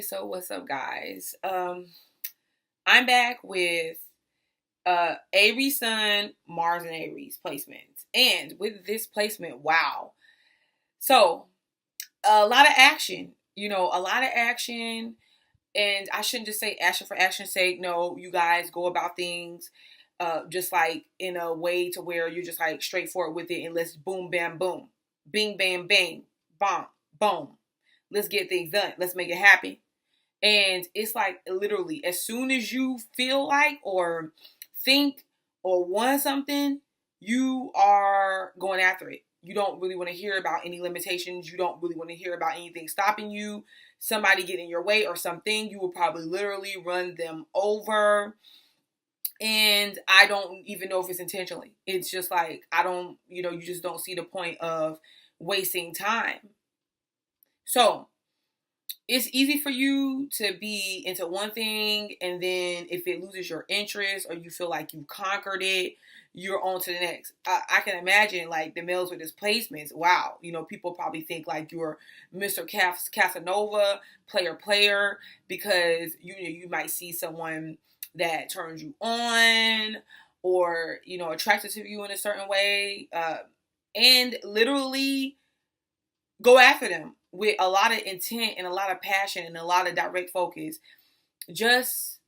So what's up, guys? I'm back with Aries Sun, Mars and Aries placements. And with this placement, wow. So a lot of action, a lot of action. And I shouldn't just say action for action's sake. No, you guys go about things just like in a way to where you're just like straightforward with it and let's boom, bam, boom. Bing, bam, bang, bomb, boom. Let's get things done. Let's make it happen. And it's like literally as soon as you feel like or think or want something, you are going after it. You don't really want to hear about any limitations. You don't really want to hear about anything stopping you. Somebody get in your way or something, you will probably literally run them over. And I don't even know if it's intentionally. It's just like, you just don't see the point of wasting time. So it's easy for you to be into one thing, and then if it loses your interest or you feel like you conquered it, you're on to the next. I can imagine like the males with displacements. Wow, people probably think like you're Mr. Casanova, player, because you might see someone that turns you on or attracted to you in a certain way, and literally go after them with a lot of intent and a lot of passion and a lot of direct focus, just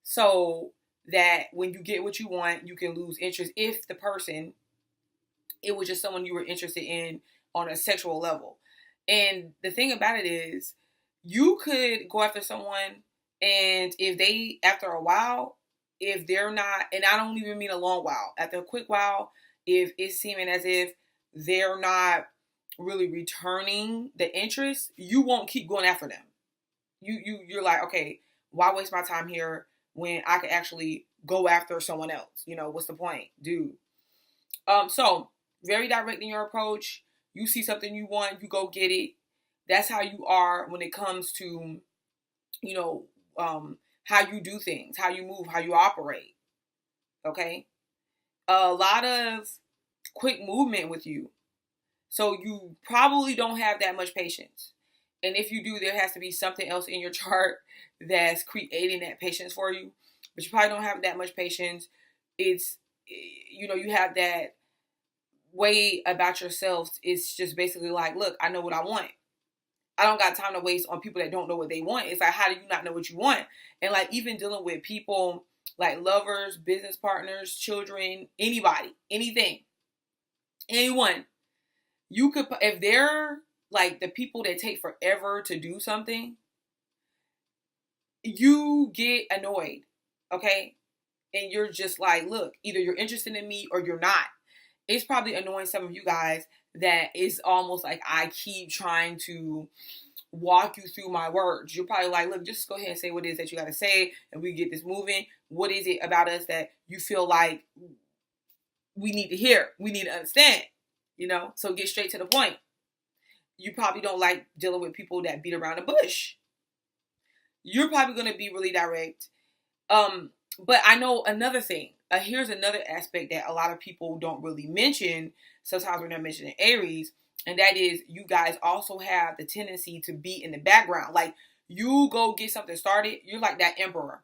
so that when you get what you want, you can lose interest if the person, it was just someone you were interested in on a sexual level. And the thing about it is, you could go after someone, and if they, after a while, if they're not, and I don't even mean a long while, after a quick while, if it's seeming as if they're not really returning the interest, you won't keep going after them. You're like, okay, why waste my time here when I could actually go after someone else? What's the point, dude? So very direct in your approach. You see something you want, you go get it. That's how you are when it comes to, how you do things, how you move, how you operate. Okay, a lot of quick movement with you. So you probably don't have that much patience. And if you do, there has to be something else in your chart that's creating that patience for you. But you probably don't have that much patience. It's, you have that way about yourself. It's just basically like, look, I know what I want. I don't got time to waste on people that don't know what they want. It's like, how do you not know what you want? And like even dealing with people like lovers, business partners, children, anybody, anything, anyone. You could, if they're like the people that take forever to do something, you get annoyed, okay? And you're just like, look, either you're interested in me or you're not. It's probably annoying some of you guys that it's almost like I keep trying to walk you through my words. You're probably like, look, just go ahead and say what it is that you got to say and we get this moving. What is it about us that you feel like we need to hear? We need to understand. So get straight to the point. You probably don't like dealing with people that beat around the bush. You're probably going to be really direct. But I know another thing. Here's another aspect that a lot of people don't really mention. Sometimes when they're mentioning Aries, and that is you guys also have the tendency to be in the background. Like you go get something started. You're like that emperor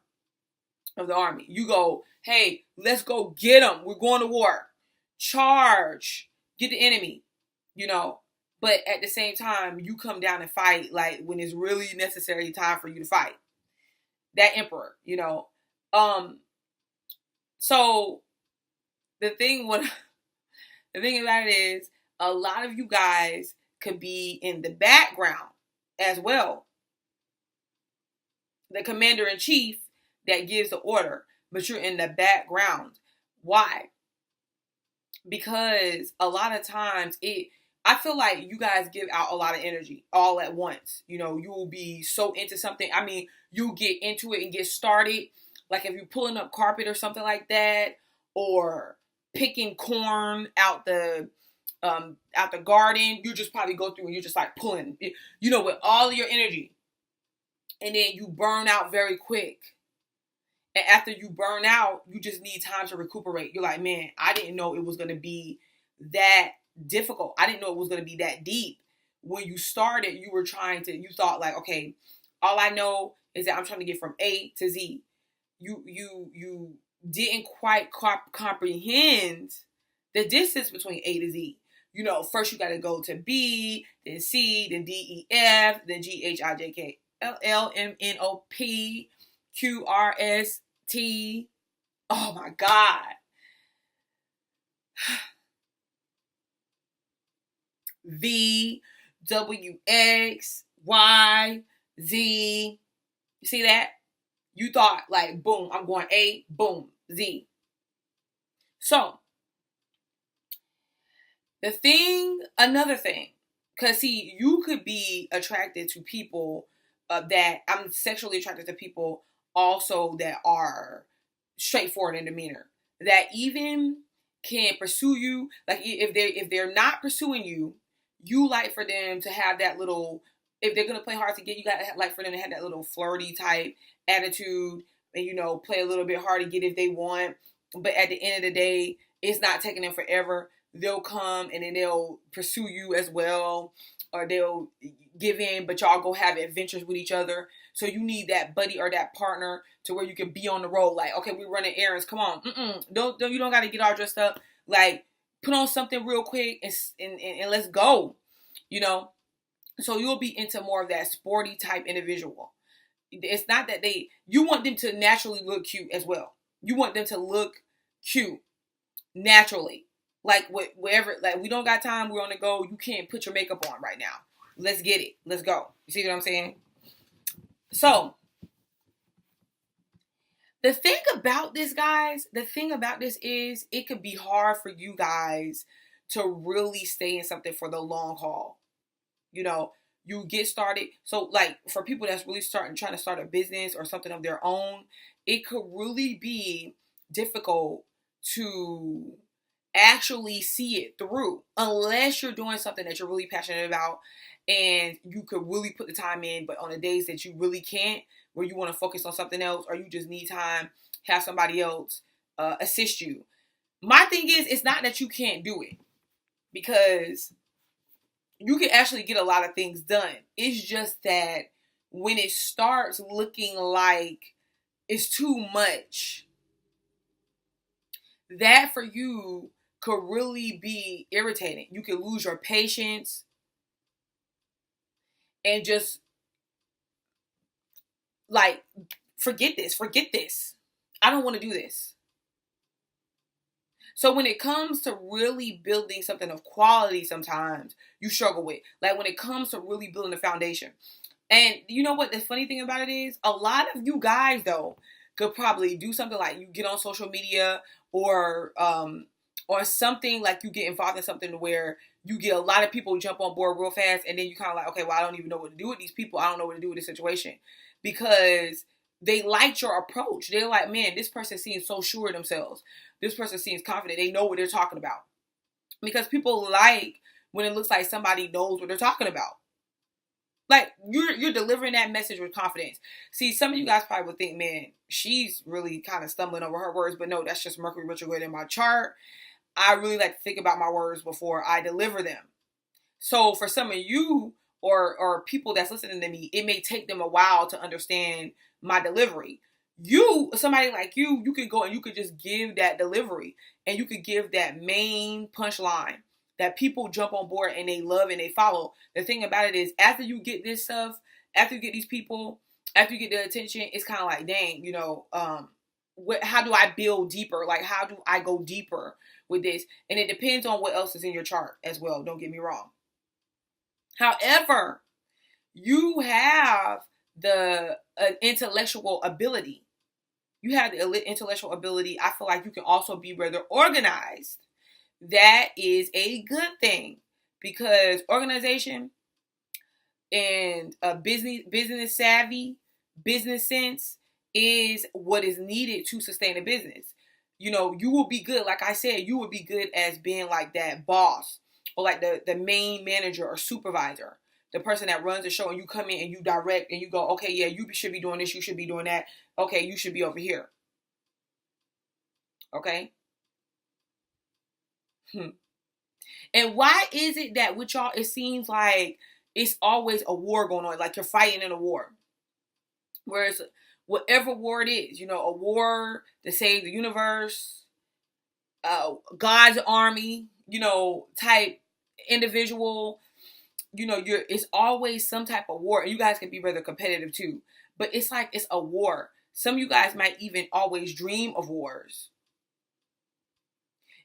of the army. You go, hey, let's go get them. We're going to war. Charge. Get the enemy, but at the same time, you come down and fight like when it's really necessary time for you to fight. That emperor, So the thing about it is a lot of you guys could be in the background as well. The commander in chief that gives the order, but you're in the background. Why? Because a lot of times I feel like you guys give out a lot of energy all at once. You will be so into something. I mean, you get into it and get started. Like if you're pulling up carpet or something like that, or picking corn out the garden, you just probably go through and you're just like pulling, with all of your energy. And then you burn out very quick. And after you burn out, you just need time to recuperate. You're like, man, I didn't know it was going to be that difficult. I didn't know it was going to be that deep. When you started, you thought like, okay, All I know is that I'm trying to get from A to Z. You didn't quite comprehend the distance between A to Z. You know, first you got to go to B, then C, then D, E, F, then G, H, I, J, K, L, L, M, N, O, P, Q, R, S, T. Oh my God. V, W, X, Y, Z. You see that? You thought like, boom, I'm going A, boom, Z. So, another thing, because see, you could be attracted to people that I'm sexually attracted to people also that are straightforward in demeanor, that even can pursue you. Like if they're not pursuing you, you like for them to have that little. If they're gonna play hard to get, you got to like for them to have that little flirty type attitude, and play a little bit hard to get if they want. But at the end of the day, it's not taking them forever. They'll come and then they'll pursue you as well, or they'll give in, but y'all go have adventures with each other. So you need that buddy or that partner to where you can be on the road. Like, okay, we're running errands. Come on, don't you don't got to get all dressed up. Like, put on something real quick and let's go. So you'll be into more of that sporty type individual. It's not that you want them to naturally look cute as well. You want them to look cute naturally. Like wherever, like we don't got time, we're on the go. You can't put your makeup on right now. Let's get it. Let's go. You see what I'm saying? So the thing about this, guys, is it could be hard for you guys to really stay in something for the long haul. You get started. So like for people that's really trying to start a business or something of their own, it could really be difficult to actually see it through unless you're doing something that you're really passionate about and you could really put the time in. But on the days that you really can't, where you want to focus on something else or you just need time, have somebody else assist you. My thing is, it's not that you can't do it, because you can actually get a lot of things done. It's just that when it starts looking like it's too much, that for you could really be irritating. You could lose your patience and just like, forget this. I don't want to do this. So when it comes to really building something of quality, sometimes you struggle with. Like when it comes to really building a foundation. And you know what the funny thing about it is? A lot of you guys, though, could probably do something like you get on social media or something, like you get involved in something where you get a lot of people jump on board real fast, and then you kind of like, okay, well, I don't even know what to do with these people. I don't know what to do with this situation, because they liked your approach. They're like, man, this person seems so sure of themselves. This person seems confident. They know what they're talking about. Because people like when it looks like somebody knows what they're talking about. Like, you're delivering that message with confidence. See, some of you guys probably would think, man, she's really kind of stumbling over her words. But no, that's just Mercury retrograde in my chart. I really like to think about my words before I deliver them. So for some of you or people that's listening to me, it may take them a while to understand my delivery. Somebody like you could go and you could just give that delivery, and you could give that main punchline that people jump on board and they love and they follow. The thing about it is, after you get this stuff, after you get these people, after you get their attention, it's kind of like, dang, how do I build deeper? Like, how do I go deeper with this? And it depends on what else is in your chart as well. Don't get me wrong. However, you have the intellectual ability. You have the intellectual ability. I feel like you can also be rather organized. That is a good thing, because organization and business savvy, business sense is what is needed to sustain a business. You will be good. Like I said, you would be good as being like that boss, or like the main manager or supervisor, the person that runs the show, and you come in and you direct and you go, okay, yeah, you should be doing this, you should be doing that. Okay, you should be over here. Okay? And why is it that with y'all, it seems like it's always a war going on, like you're fighting in a war? Whereas whatever war it is, a war to save the universe, God's army, type individual, it's always some type of war. And you guys can be rather competitive too. But it's like it's a war. Some of you guys might even always dream of wars.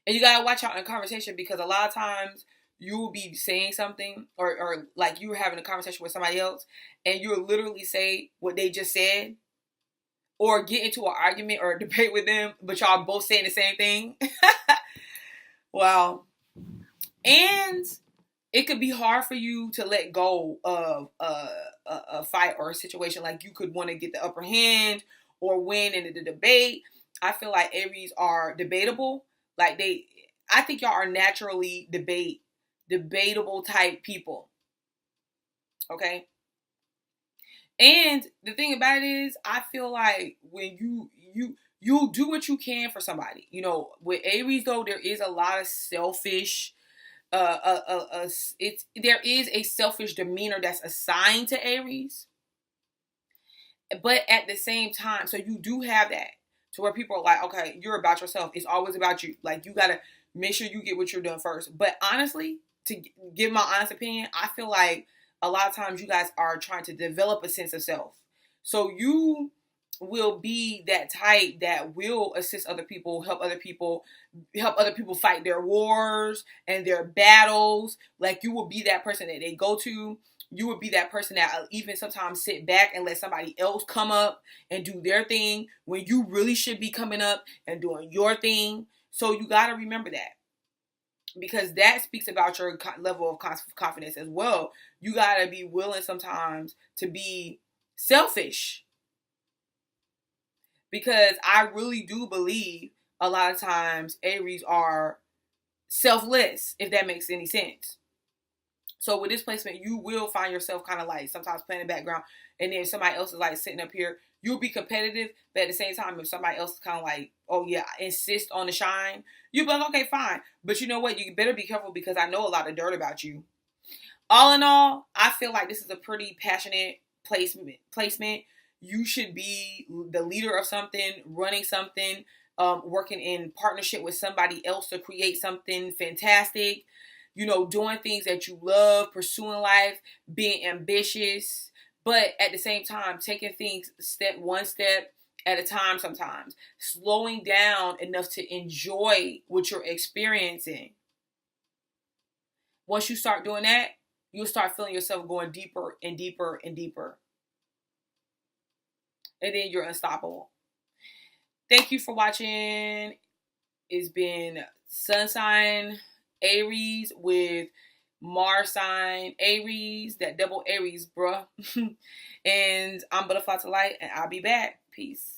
And you gotta watch out in conversation, because a lot of times you will be saying something, or like you were having a conversation with somebody else and you'll literally say what they just said, or get into an argument or a debate with them, but y'all both saying the same thing. Wow. And it could be hard for you to let go of a fight or a situation. Like you could want to get the upper hand or win in the debate. I feel like Aries are debatable. I think y'all are naturally debatable type people. Okay. And the thing about it is, I feel like when you'll do what you can for somebody. With Aries though, there is a lot of selfish. There is a selfish demeanor that's assigned to Aries, but at the same time, so you do have that to where people are like, okay, you're about yourself. It's always about you. Like you gotta make sure you get what you're doing first. But honestly, to give my honest opinion, I feel like a lot of times you guys are trying to develop a sense of self. So you will be that type that will assist other people, help other people fight their wars and their battles. Like you will be that person that they go to. You would be that person that even sometimes sit back and let somebody else come up and do their thing when you really should be coming up and doing your thing. So you got to remember that, because that speaks about your level of confidence as well. You got to be willing sometimes to be selfish, because I really do believe a lot of times Aries are selfless, if that makes any sense. So with this placement, you will find yourself kind of like sometimes playing in the background, and then somebody else is like sitting up here. You'll be competitive, but at the same time, if somebody else is kind of like, oh yeah, insist on the shine, you'll be like, okay, fine. But you know what? You better be careful, because I know a lot of dirt about you. All in all, I feel like this is a pretty passionate placement. You should be the leader of something, running something, working in partnership with somebody else to create something fantastic. Doing things that you love, pursuing life, being ambitious, but at the same time, taking things one step at a time sometimes. Slowing down enough to enjoy what you're experiencing. Once you start doing that, you'll start feeling yourself going deeper and deeper and deeper. And then you're unstoppable. Thank you for watching. It's been Sun Sign Aries with Mars sign Aries, that double Aries, bruh. And I'm Butterfly to Light, and I'll be back. Peace.